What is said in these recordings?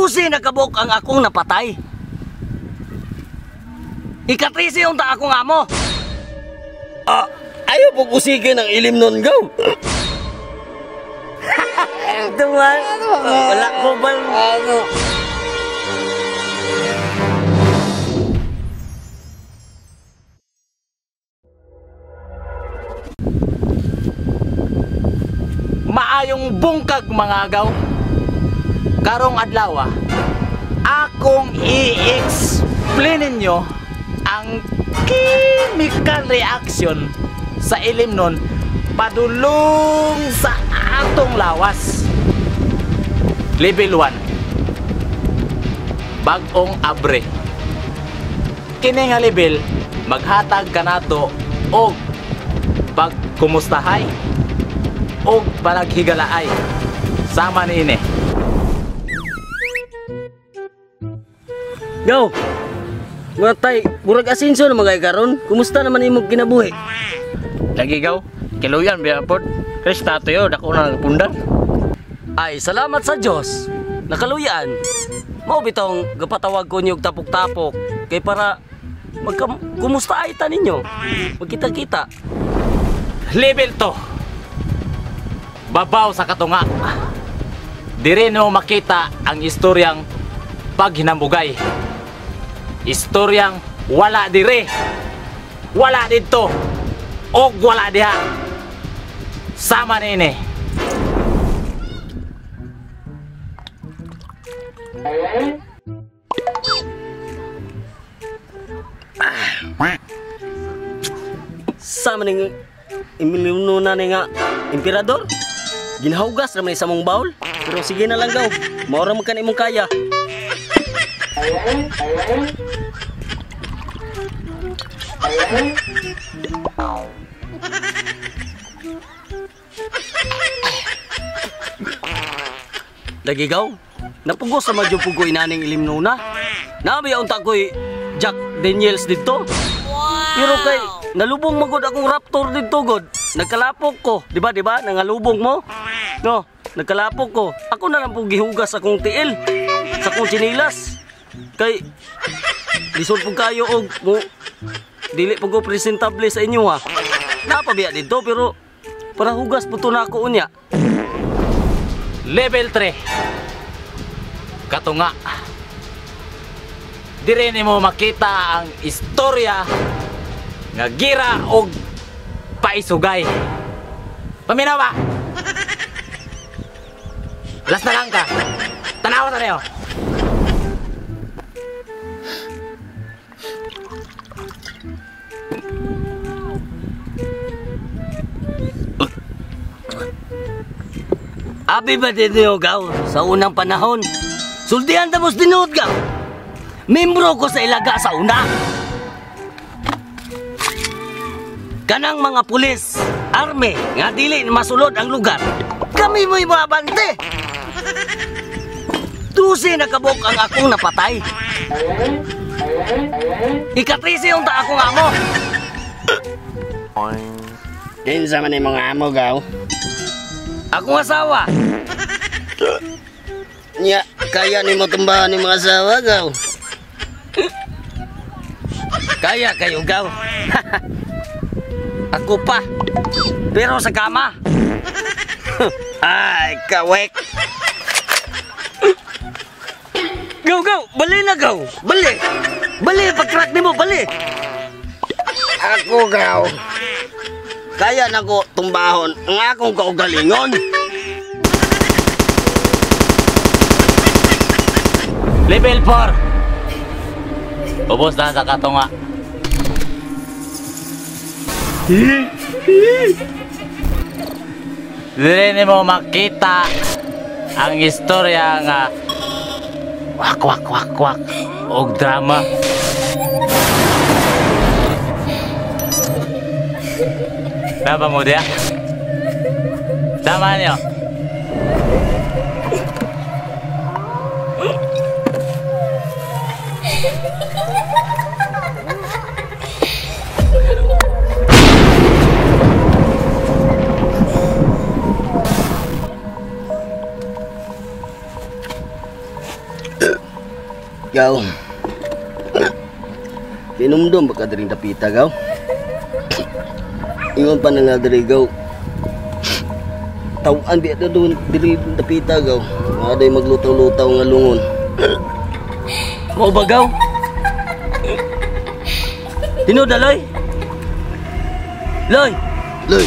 12 na kabuk ang akong napatay. Ika-13 yung ta akong amo. Ayaw po kusigin ang ilim nun, gaw. Tuman, wala ko ba? Maayong bungkag mga agaw. Karong adlaw, akong i-explain ninyo ang chemical reaction sa ilim nun padulong sa atong lawas. Level 1, bag-ong abre. Kini nga level maghatag kanato og pagkumustahay og panaghigalaay sama niini. Gaw, mga tay, burag asinso na mga karon. Kumusta naman imong kinabuhi? Lagi gaw, kiluyan biya pod. Krista toyo dako na nagpundan. Ay, salamat sa Diyos. Nakaluyan. Mao bitong gapatawag ko niyo og tapok-tapok kay para kumusta ay ta ninyo? Magkita-kita. Level 2, babaw sa katunga. Dire no makita ang istoryang paghinambugay. Istoryang wala dire, wala dito, o wala diha. Sama nini. Sama ning imiluno na ni nga emperador. Ginhugas naman sa mong bawl. Pero sige na lang gaw. Maura man kan imong kaya. Lagi gaw. Napugos sa madyo pugoy naning ilimnuna. Nabi unta ko'y Jack Daniels dito. Pero kay nalubong magod akong raptor dito god. Nagkalapok ko, di ba? Nangalubong mo. No, nagkalapok ko. Ako na lang po gihugas akong tiil sa akong chinilas. Kay lisod po kayo og mo dili po ko presentable sa inyo ha. Napabiya dito pero para hugas po to na ako unya. Level 3, katunga. Dire nimo makita ang istorya nga gira og paisugay. Paminaw ba? Last na lang ka. Tanawa na rin. Abi ba dito gaw sa unang panahon? Sultihan tamos dinuod gaw. Membro ko sa ilaga sa una. Kanang mga pulis, army, nga dili masulod ang lugar. Kami mo'y mabante. 12 na kabuk ang akong napatay. Ika-13 yung ta akong amo. Kinsa man imong amo, gaw? Akong asawa. Nya, kaya nimo tumbahan ni mga asawa, gaw? Kaya kayo gaw. Ako pa. Pero sa kama. Ay, kawek. Gaw, bali na gaw. Bali, pag-crack nimo, bali. Ako, gaw. Kaya na ko tumbahon ang akong kaugalingon. Level 4, ubos na sa katunga. Dire nimo makita ang istorya nga wak og drama. Napa mo dia? Sama niyo. Gaw. Kinumdum ba ka diring dapita, gaw? Ingon pa na nga diri, gaw. Tawaan biya na doon diri dapita, gaw. Aday maglutaw-lutaw nga lungon. Mao ba gaw? Tinuod na, Loy? Loy! Loy!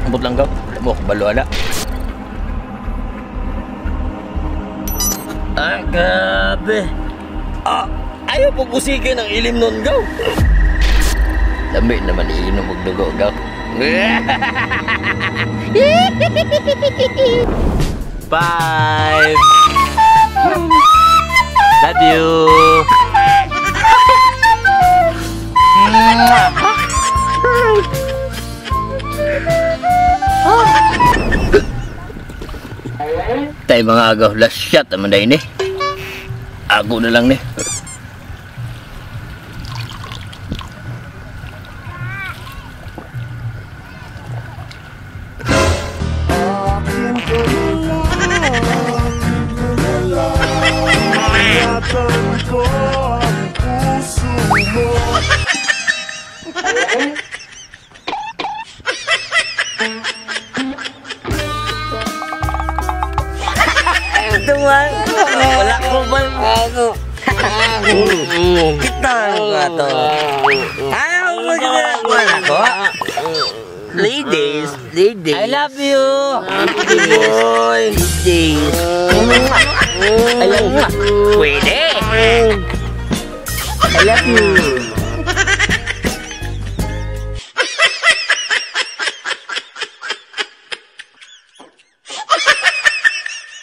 Ambot lang gaw. Wala mo ako balo ana. Ah, grabe. Ayaw po kusigin ang ilim nun, gaw. Lami naman iinom og dugo gaw. 5. Love you. Tay mga agaw, last shot naman dahil ni. Ako na lang ni. Tuman. Wala ko man. Kita nga to. Ayaw mo ginawa ko. Ladies. I love you. Boy! Ladies. I love you. Pwede. I love you.